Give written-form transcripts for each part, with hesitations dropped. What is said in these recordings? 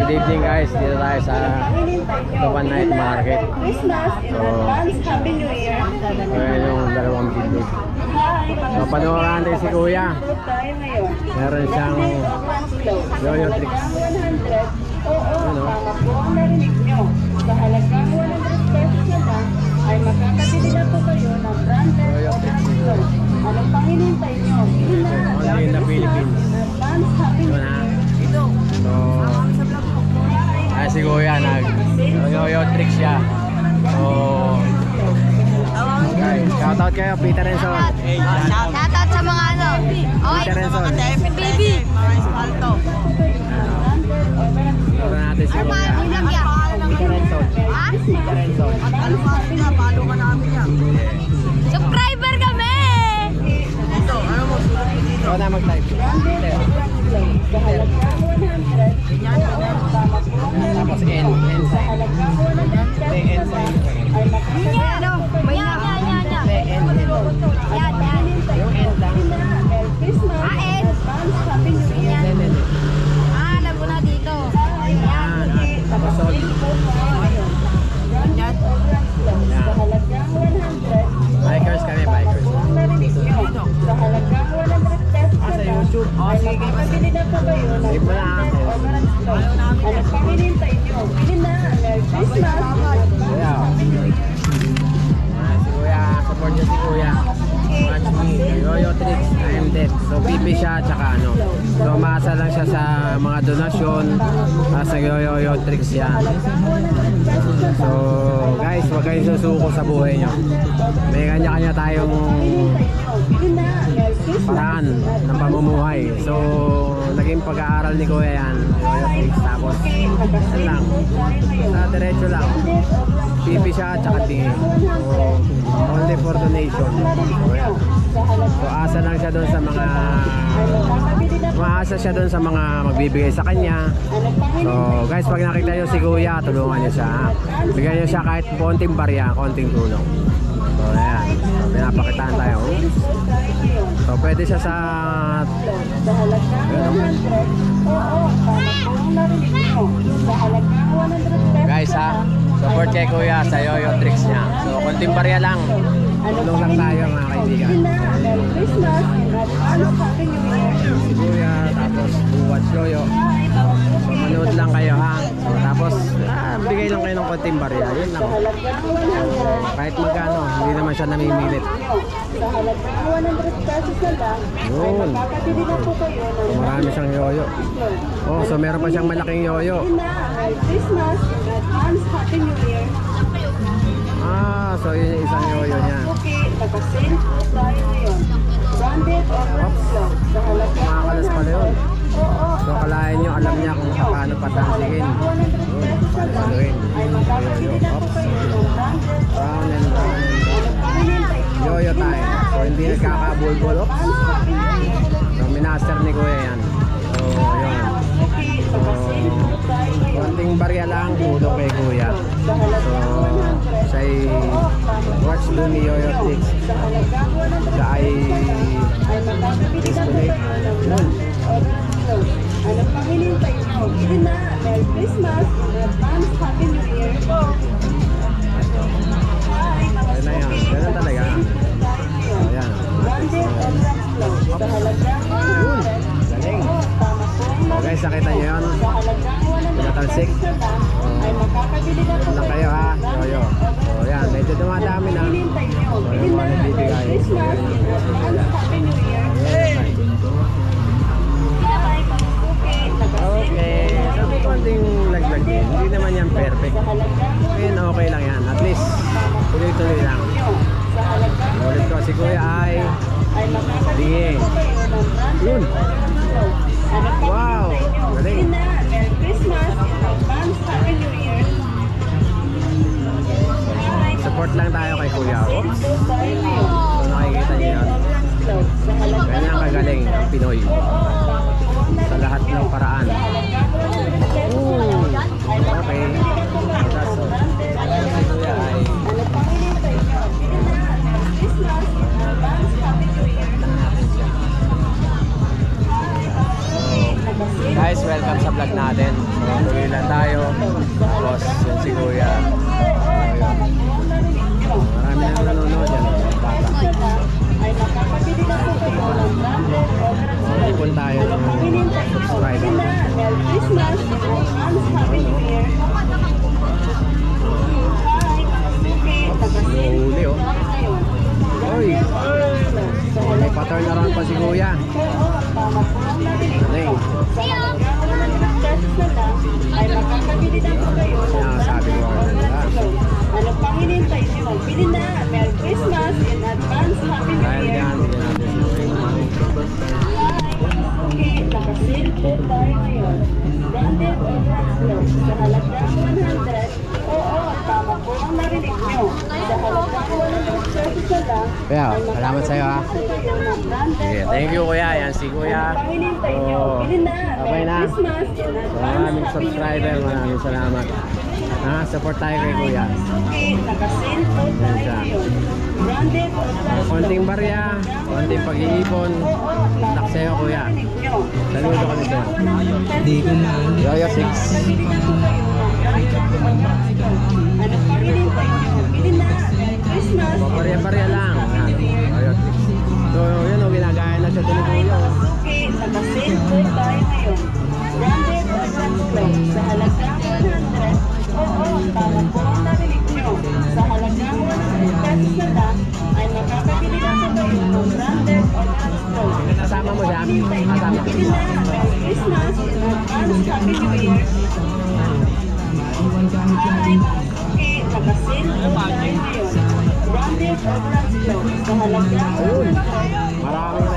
Good evening guys, dito tayo sa Tuban Night Market. So, ayan yung dalawang building. Mapanooran natin si Kuya. Meron siyang yo-yo tricks. Ano? Sa halagang 100 pesos na lang ay makakabili na po kayo ng branded overflow. Anong panginintay nyo? Only in the Philippines. Advance Happy New Year. So, ay si Kuya nag-yo-yo tricks siya. So, okay, shoutout kayo Peter and Sol. Shoutout sa mga ano. Peter and Sol. Baby. Meron natin si Ano Kuya. pa? Yung lagyan. Peter and Sol. Ha? Peter and Sol. Subscriber kami! Ikaw na mag-type. Peter. Sa halagang 100 Tapos N sign. May N sign. ay makakabili Ano? Yan. May N. Yan. Yung N lang. Merry Christmas. Ah, N. Advance Happy New Year. N. Alam ko na dito. Yan. Tapos Sol. Branded overflow. Sa halagang 100 Bikers kami, bikers. kung narinig nyo, sa halagang 100 pesos na Sa lang, YouTube. ay makakabili na po kayo ng Sige mo na. branded overflow. Anong panginintay nyo? Bili na. Merry Christmas. Kuya. Si Kuya, support niyo si Kuya. Watch me, yo-yo tricks, I'm dead. So pipi siya, tsaka ano. So maasa lang siya sa mga donasyon. Sa yo-yo tricks yan. So guys, huwag kayong susuko sa buhay nyo. May kanya-kanya tayong Bili na. Merry Christmas. paraan ng pamumuhay. So naging pag-aaral ni Kuya yan, yo-yo tricks. Tapos yan lang, sa diretso lang. Pipi siya, tsaka tingin. So only for donation. So, yan. So asa lang siya doon sa mga maasa siya doon sa mga magbibigay sa kanya. So guys, pag nakita nyo si Kuya, tulungan nyo siya, ha? Bigyan nyo siya kahit konting barya, konting tulong. So ayan, so, pinapakitaan tayo. So pwede siya sa Sa halagang 100. Oo, tama po ang narinig nyo. Sa halagang 100 pesos guys, ha, support kay Kuya sa yo-yo tricks niya. So konting barya lang, tulong lang tayo mga kaibigan. Bili na. Merry Christmas. Advance Happy New Year. Si Kuya, tapos watch yo-yo. So manood lang kayo, ha. So tapos bigay lang kayo ng konting barya, yun lang. Sa halagang 100. Kahit magkano, hindi naman siya namimilit. Sa halagang 100 pesos na lang, ay Yun. makakabili na po kayo ng Marami siyang yo-yo. Oh, so meron pa siyang malaking yo-yo. Bili na. Merry Christmas. Advance Happy New Year. So yun yung isang yo-yo niya. Okay, naka-sale po tayo ngayon. Branded overflow. Sa halagang Makakalas pala yun. Oo. So kalahin nyo, alam niya kung paano patansikin. 100 pesos na lang, Paluin. ay makakabili na po kayo ng branded Round and round and round. Panginintay nyo. Yo-yo time. So hindi nagkakabulbol. Oops. So minaster ni Kuya yan. So yun. Okay, naka-sale po tayo ngayon. Konting barya lang, tulong kay Kuya. Sa halagang 100. Siya'y watch doon ni yo-yo tricks. Sa halagang 100 Siya ay ay makakabili na po kayo ng branded overflow. Anong panginintay nyo? Bili na. Merry Christmas. Advance Happy New Year. ayun na yan. Ganun talaga. Ayan. Branded overflow. Sa halagang 100. Galing. Tama po ang So guys, nakita nyo yun. Sa halagang 100 Pinatalsik. pesos na lang, ay makakabili na po Yun lang kayo, ha. Yo-yo. So yan, medyo dumadami na. Hinintay nyo. So Bili yung na. mga nagbibigay. Merry Christmas. Advance Happy New Year. Okay. Sabi ko konting laglag din. Hindi naman yan perfect. Sa halagang Ngayon, okay lang yan. At least, tuloy-tuloy lang. nyo. Sa halagang Ulit ko, si Kuya ay ay makakabili Ding. na po kayo ng Yun. branded overflow. Ano pa Wow. hinintay nyo? Galing. Bili na. Merry Christmas. Advance Happy New Year. support lang tayo kay Kuya. Oops. Sale po tayo ngayon. So nakikita niyo yan. Overflow. Sa halagang Ganyan kagaling ang Pinoy. Sa lahat ng paraan. Ooh. Okay. That's all. Si Kuya ay Ano pang hinintay nyo? Bili na. Merry Christmas. Advance Happy New Year. guys, welcome sa vlog natin. So, tuloy lang tayo. Tapos, yun si Kuya. Marami nang nanonood yan. Bata. ay makakabili na po kayo ng branded o So, ipon tayo ng subscriber. Merry Christmas, advance Happy New Year. Hi, Suki, Huli, oh. Oy! May pattern around pa si Kuya. Galing. Ay makakabili na po kayo ng Kaya sabi ko, ano pang hinintay nyo? Bili na! Merry Christmas in advance! Happy New dahil Year! yan, bigyan natin si Kuya. Okay, naka-sale po tayo ngayon. Branded or Hasbro sa halagang 100. Oo, tama po ang narinig nyo. Sa halagang 100 pesos na lang, Kuya, ay salamat sa'yo, ha. makakabili na po kayo ng branded Sige, or thank you Kuya. Yan si Kuya. Ano pang hinintay nyo? So, Bili na! babay Merry na. Christmas in So, advance! maraming Happy New subscriber. Year! Maraming salamat. Support tayo kay Kuya. Okay, naka-sale po tayo ngayon. Branded or Hasbro. Konting barya, konting pag-iipon. Tak sa'yo Kuya. Saludo kami sa'yo. Hindi ko na. Yoyo 6. Ano pang hinintay nyo? Bili na! Merry Christmas! Barya-barya lang. Yan. Yoyo 6. So, yun o, ginagaya na siya tuloy Hi, Kuya. mga suki! Naka-sale po tayo ngayon. Branded or Hasbro sa halagang 100. Oo, tama po ang narinig nyo. Sa halagang 100 pesos na lang, ay makakabili na po kayo ng branded or Hasbro. Kasama mo siya? Kasama. Bili na! Merry Christmas! In advance, Happy New Year! Hi, mga suki! Naka-sale po tayo ngayon. Branded or Hasbro sa halagang 100. Maraming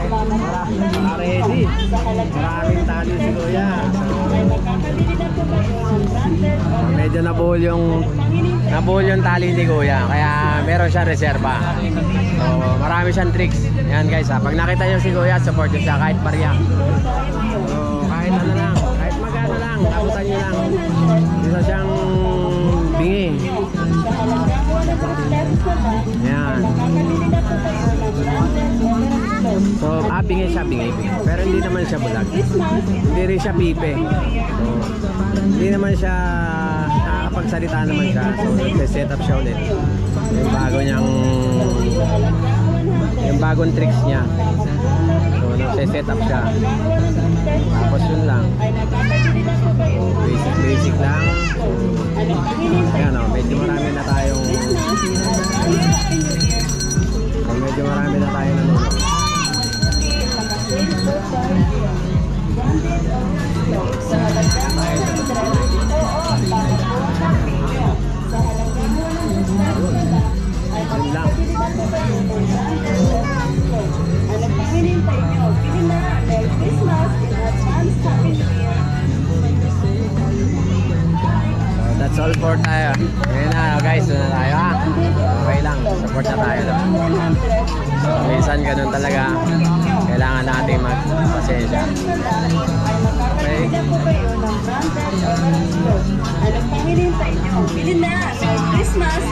ready. Sa halagang Maraming tali si Kuya. ay makakabili na po kayo ng branded or Medyo nabuhol yung tali ni Kuya. Kaya meron siya reserva. So, marami siyang tricks. Yan guys ha. Pag nakita niyo si Kuya, support niyo siya kahit barya. So, kahit ano lang. Kahit magano lang. Abutan niyo lang. Isa siyang bingi. sa halagang 100 pesos na lang, Yan. makakabili na po kayo ng branded or Hasbro. So, bingi siya, bingi. Pero hindi naman siya bulag. Christmas, Hindi rin siya pipe. So, hindi naman siya nakakapagsalita naman siya. So, nagse-set up siya ulit. Yung bago niyang yung bagong tricks niya. So, nagse-set up siya. Tapos yun lang. ay nakakabili na po kayo ng Basic lang. So, ano pang hinintay ayan o, medyo marami na tayong Christmas in advance, Happy New Year. so, medyo marami na tayong nanonood. Naka-sale po tayo ngayon. Branded or Hasbro sa halagang 100. Oo, tama po ang narinig nyo. Sa halagang 100 pesos na lang, ay makakabili na po kayo ng branded or Hasbro. Ano pang hinintay nyo? Bili na! Merry Christmas in advance, Happy New Year! So, that's all for tayo. Ngayon na guys, doon na tayo ha. Okay lang, support na tayo. No? So, minsan ganun talaga. Kailangan natin magpasensya. Ay makakabili na po kayo ng branded or Hasbro. Ano pang hinintay nyo? Bili na! Merry Christmas!